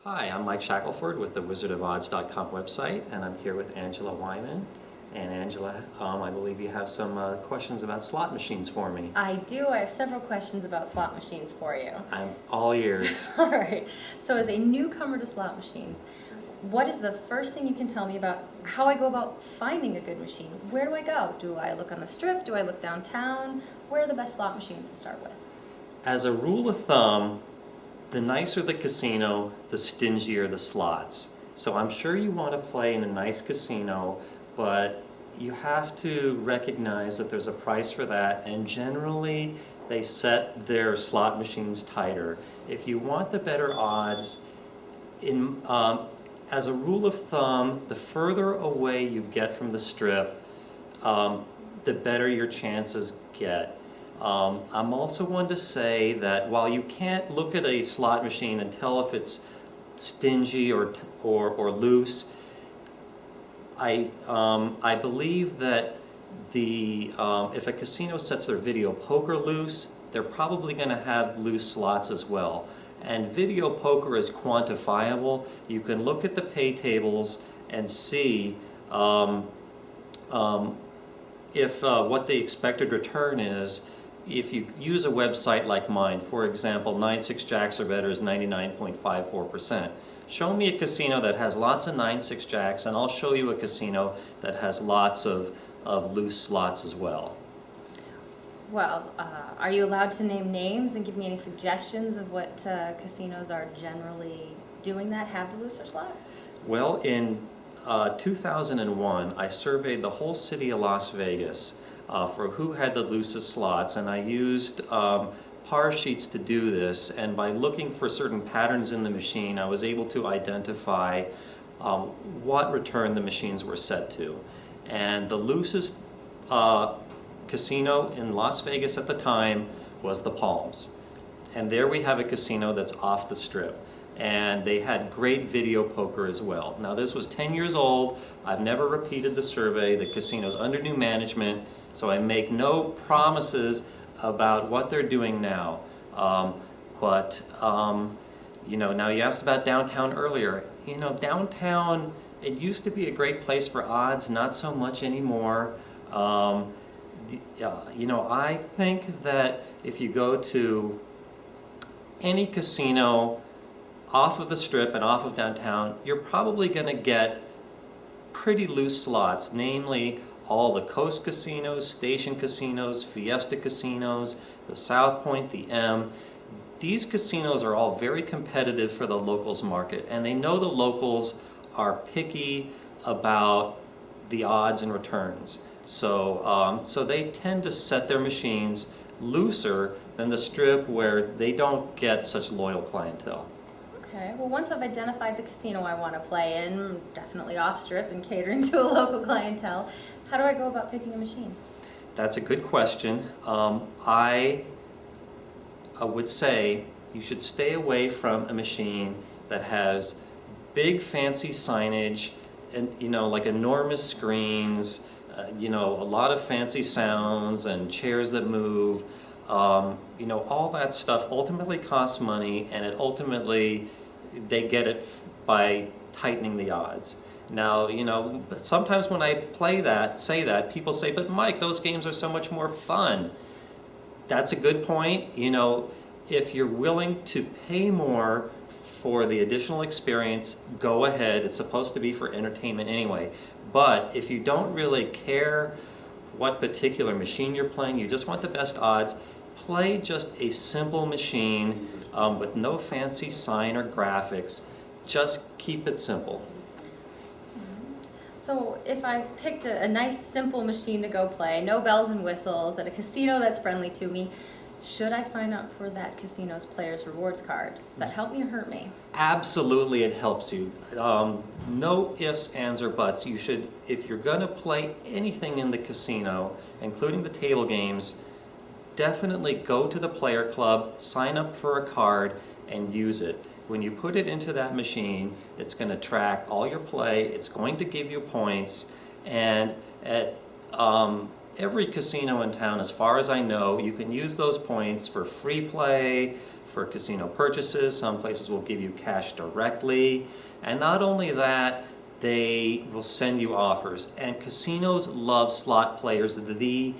Hi, I'm Mike Shackelford with the wizardofodds.com website, and I'm here with Angela Wyman. And Angela, I believe you have some questions about slot machines for me. I do. I have several questions about slot machines for you. I'm all ears. All right. So as a newcomer to slot machines, what is the first thing you can tell me about how I go about finding a good machine? Where do I go? Do I look on the strip? Do I look downtown? Where are the best slot machines to start with? As a rule of thumb, the nicer the casino, the stingier the slots. So I'm sure you want to play in a nice casino, but you have to recognize that there's a price for that, and generally they set their slot machines tighter. If you want the better odds, as a rule of thumb, the further away you get from the strip, the better your chances get. I'm also one to say that while you can't look at a slot machine and tell if it's stingy or loose, I believe that if a casino sets their video poker loose, they're probably going to have loose slots as well. And video poker is quantifiable. You can look at the pay tables and see if what the expected return is. If you use a website like mine, for example, 9-6 jacks or better is 99.54%. Show me a casino that has lots of 9-6 jacks, and I'll show you a casino that has lots of loose slots as well. Well, are you allowed to name names and give me any suggestions of what casinos are generally doing that have the looser slots? Well, in 2001, I surveyed the whole city of Las Vegas for who had the loosest slots, and I used par sheets to do this, and by looking for certain patterns in the machine, I was able to identify what return the machines were set to. And the loosest casino in Las Vegas at the time was the Palms. And there we have a casino that's off the strip. And they had great video poker as well. Now this was 10 years old. I've never repeated the survey. The casino's under new management, so I make no promises about what they're doing now. You know, now you asked about downtown earlier. You know, downtown, it used to be a great place for odds, not so much anymore. You know, I think that if you go to any casino off of the strip and off of downtown, you're probably going to get pretty loose slots, namely all the coast casinos, station casinos, fiesta casinos, the South Point, the M. These casinos are all very competitive for the locals market, and they know the locals are picky about the odds and returns. So, so they tend to set their machines looser than the strip, where they don't get such loyal clientele. Okay, well, once I've identified the casino I want to play in, definitely off strip and catering to a local clientele, how do I go about picking a machine? That's a good question. I would say you should stay away from a machine that has big fancy signage and, you know, like enormous screens, you know, a lot of fancy sounds and chairs that move. You know, all that stuff ultimately costs money, and it ultimately, they get it by tightening the odds. Now, you know, sometimes when I say that, people say, but Mike, those games are so much more fun. That's a good point. You know, if you're willing to pay more for the additional experience, go ahead. It's supposed to be for entertainment anyway. But if you don't really care what particular machine you're playing, you just want the best odds, play just a simple machine with no fancy sign or graphics. Just keep it simple. So if I've picked a nice simple machine to go play, no bells and whistles, at a casino that's friendly to me, should I sign up for that casino's Players Rewards card? Does that help me or hurt me? Absolutely, it helps you. No ifs, ands, or buts. You should, if you're going to play anything in the casino, including the table games, definitely go to the player club, sign up for a card, and use it. When you put it into that machine, it's going to track all your play, it's going to give you points, and every casino in town, as far as I know, you can use those points for free play, for casino purchases. Some places will give you cash directly. And not only that, they will send you offers. And casinos love slot players the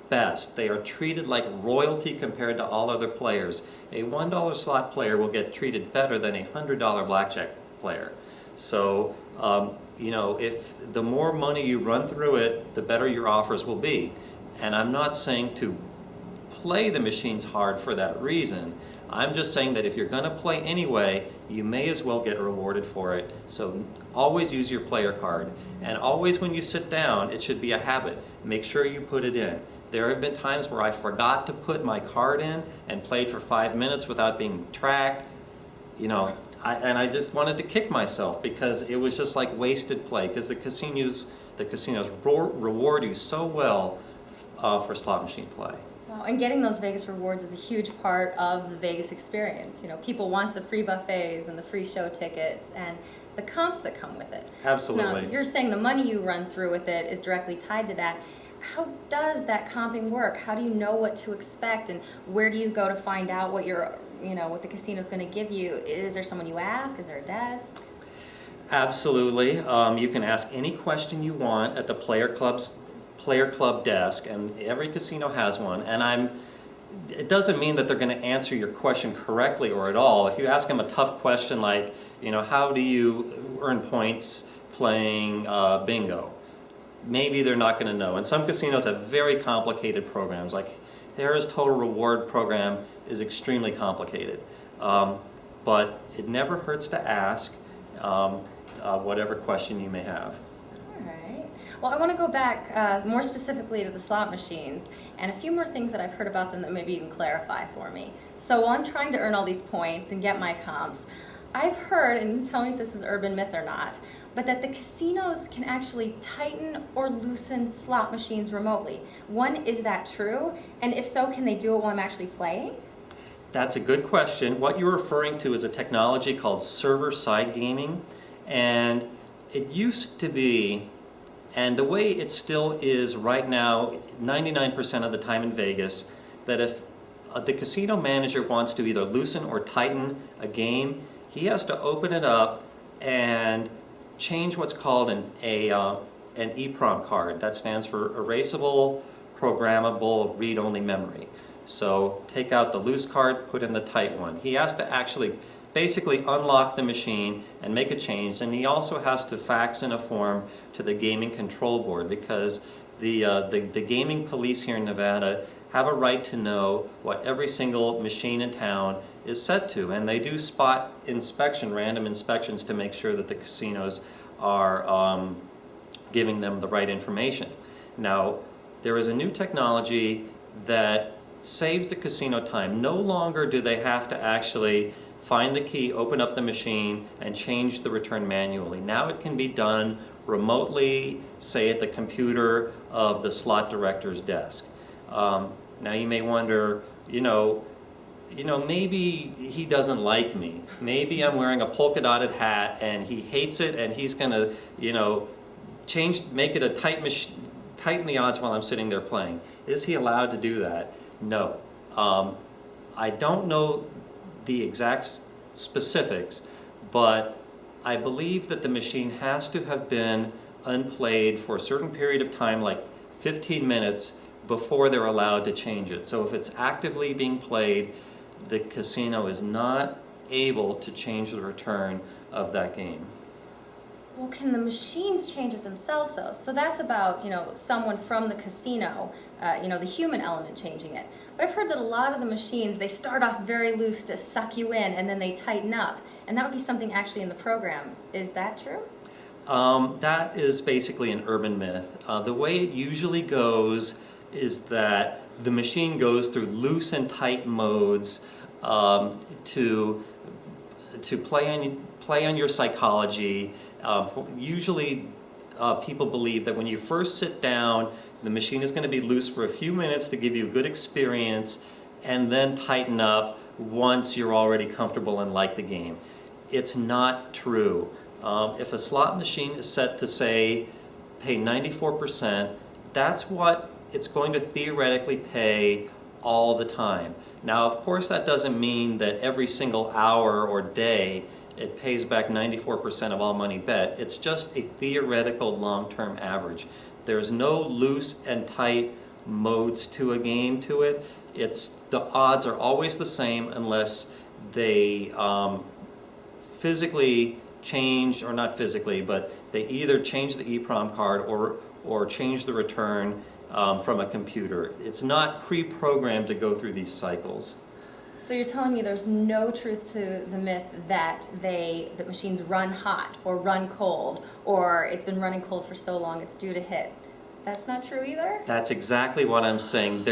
best. They are treated like royalty compared to all other players. A $1 slot player will get treated better than a $100 blackjack player. So, if the more money you run through it, the better your offers will be. And I'm not saying to play the machines hard for that reason. I'm just saying that if you're going to play anyway, you may as well get rewarded for it. So always use your player card. And always when you sit down, it should be a habit. Make sure you put it in. There have been times where I forgot to put my card in and played for 5 minutes without being tracked. I just wanted to kick myself because it was just like wasted play, because the casinos reward you so well for slot machine play. Wow, and getting those Vegas rewards is a huge part of the Vegas experience. People want the free buffets and the free show tickets and the comps that come with it. Absolutely. So now, you're saying the money you run through with it is directly tied to that. How does that comping work? How do you know what to expect, and where do you go to find out what what the casino's going to give you? Is there someone you ask? Is there a desk? Absolutely. You can ask any question you want at the player club desk, and every casino has one. And it doesn't mean that they're going to answer your question correctly or at all. If you ask them a tough question like, how do you earn points playing bingo? Maybe they're not going to know. And some casinos have very complicated programs. Like Harrah's Total Reward program is extremely complicated. But it never hurts to ask whatever question you may have. All right. Well, I want to go back more specifically to the slot machines and a few more things that I've heard about them that maybe you can clarify for me. So while I'm trying to earn all these points and get my comps, I've heard, and tell me if this is urban myth or not, but that the casinos can actually tighten or loosen slot machines remotely. One, is that true? And if so, can they do it while I'm actually playing? That's a good question. What you're referring to is a technology called server-side gaming. And it used to be, and the way it still is right now, 99% of the time in Vegas, that if the casino manager wants to either loosen or tighten a game, he has to open it up and change what's called an EEPROM card. That stands for Erasable Programmable Read-Only Memory. So take out the loose card, put in the tight one. He has to actually basically unlock the machine and make a change, and he also has to fax in a form to the gaming control board, because the gaming police here in Nevada have a right to know what every single machine in town is set to, and they do spot inspection, random inspections, to make sure that the casinos are giving them the right information. Now, there is a new technology that saves the casino time. No longer do they have to actually find the key, open up the machine, and change the return manually. Now it can be done remotely, say at the computer of the slot director's desk. Now you may wonder, maybe he doesn't like me. Maybe I'm wearing a polka dotted hat and he hates it, and he's going to, make it a tighten the odds while I'm sitting there playing. Is he allowed to do that? No. I don't know the exact specifics, but I believe that the machine has to have been unplayed for a certain period of time, like 15 minutes, before they're allowed to change it. So if it's actively being played, the casino is not able to change the return of that game. Well, can the machines change it themselves, though? So that's about, someone from the casino, the human element changing it. But I've heard that a lot of the machines, they start off very loose to suck you in, and then they tighten up. And that would be something actually in the program. Is that true? That is basically an urban myth. The way it usually goes is that the machine goes through loose and tight modes to play on your psychology. Usually people believe that when you first sit down, the machine is going to be loose for a few minutes to give you a good experience, and then tighten up once you're already comfortable and like the game. It's not true. If a slot machine is set to, say, pay 94%, that's what it's going to theoretically pay all the time. Now, of course, that doesn't mean that every single hour or day it pays back 94% of all money bet. It's just a theoretical long-term average. There's no loose and tight modes to a game to it. The odds are always the same unless they physically change, or not physically, but they either change the EEPROM card or change the return from a computer. It's not pre-programmed to go through these cycles. So you're telling me there's no truth to the myth that machines run hot or run cold, or it's been running cold for so long it's due to hit. That's not true either? That's exactly what I'm saying.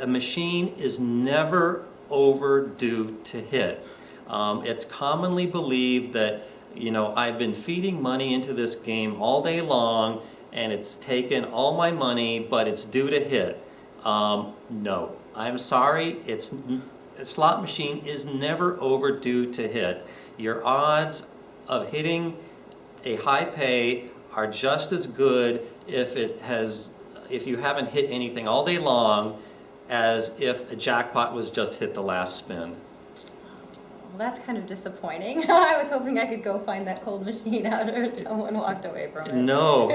A machine is never overdue to hit. It's commonly believed that, I've been feeding money into this game all day long and it's taken all my money, but it's due to hit. No, I'm sorry, a slot machine is never overdue to hit. Your odds of hitting a high pay are just as good if you haven't hit anything all day long as if a jackpot was just hit the last spin. Well, that's kind of disappointing. I was hoping I could go find that cold machine after someone walked away from it. No,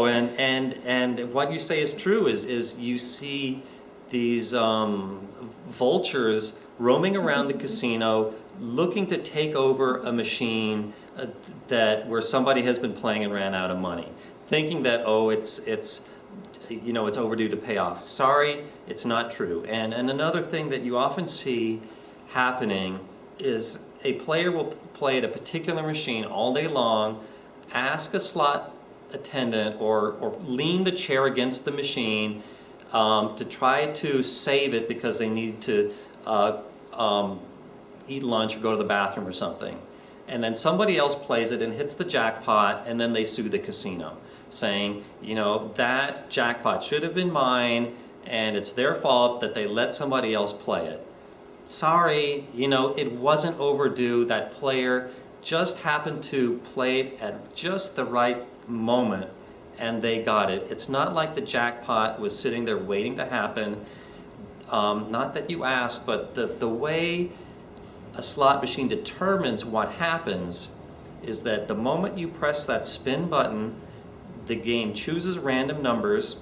and what you say is true. Is you see these vultures roaming around the casino, looking to take over a machine where somebody has been playing and ran out of money, thinking that it's overdue to pay off. Sorry, it's not true. And another thing that you often see happening is a player will play at a particular machine all day long, ask a slot attendant or lean the chair against the machine to try to save it because they need to eat lunch or go to the bathroom or something. And then somebody else plays it and hits the jackpot, and then they sue the casino, saying, that jackpot should have been mine and it's their fault that they let somebody else play it. Sorry, it wasn't overdue. That player just happened to play it at just the right moment and they got it. It's not like the jackpot was sitting there waiting to happen. Not that you asked, but the way a slot machine determines what happens is that the moment you press that spin button, the game chooses random numbers.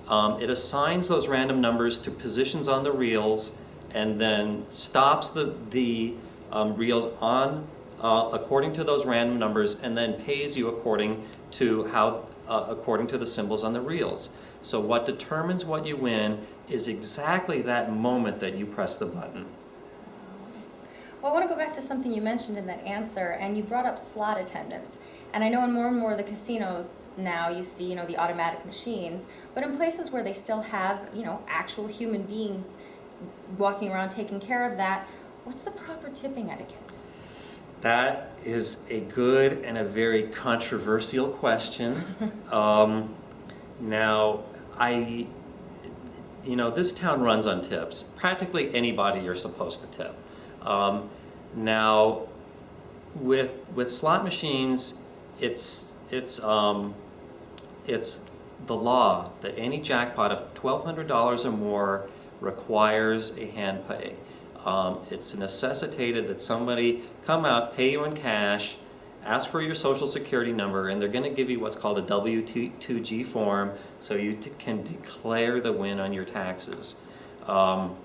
It assigns those random numbers to positions on the reels and then stops the reels on according to those random numbers, and then pays you according to the symbols on the reels. So what determines what you win is exactly that moment that you press the button. Well, I want to go back to something you mentioned in that answer, and you brought up slot attendants. And I know in more and more of the casinos now you see, the automatic machines, but in places where they still have, actual human beings walking around taking care of that, what's the proper tipping etiquette? That is a good and a very controversial question. Now, this town runs on tips. Practically anybody you're supposed to tip. Now, with slot machines, it's the law that any jackpot of $1,200 or more requires a hand pay. It's necessitated that somebody come out, pay you in cash, ask for your social security number, and they're going to give you what's called a W-2G form so you can declare the win on your taxes. So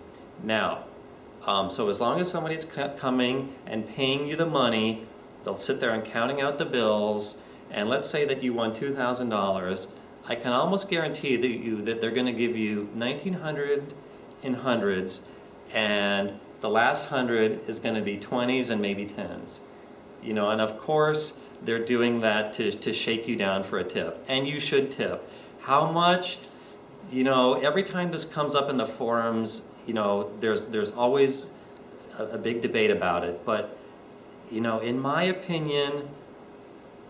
as long as somebody's coming and paying you the money, they'll sit there and counting out the bills, and let's say that you won $2,000, I can almost guarantee that they're going to give you $1,900 in hundreds, and the last 100 is going to be 20s and maybe 10s. And of course they're doing that to shake you down for a tip, and you should tip. How much? Every time this comes up in the forums, there's always a big debate about it, but in my opinion,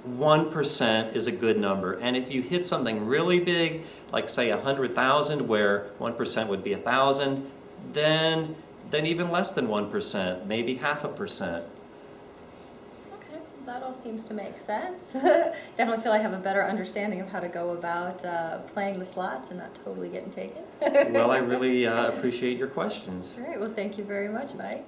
1% is a good number. And if you hit something really big, like say 100,000, where 1% would be 1,000, then even less than 1%, maybe 0.5%. Okay, that all seems to make sense. Definitely feel I have a better understanding of how to go about playing the slots and not totally getting taken. Well, I really appreciate your questions. All right, well, thank you very much, Mike.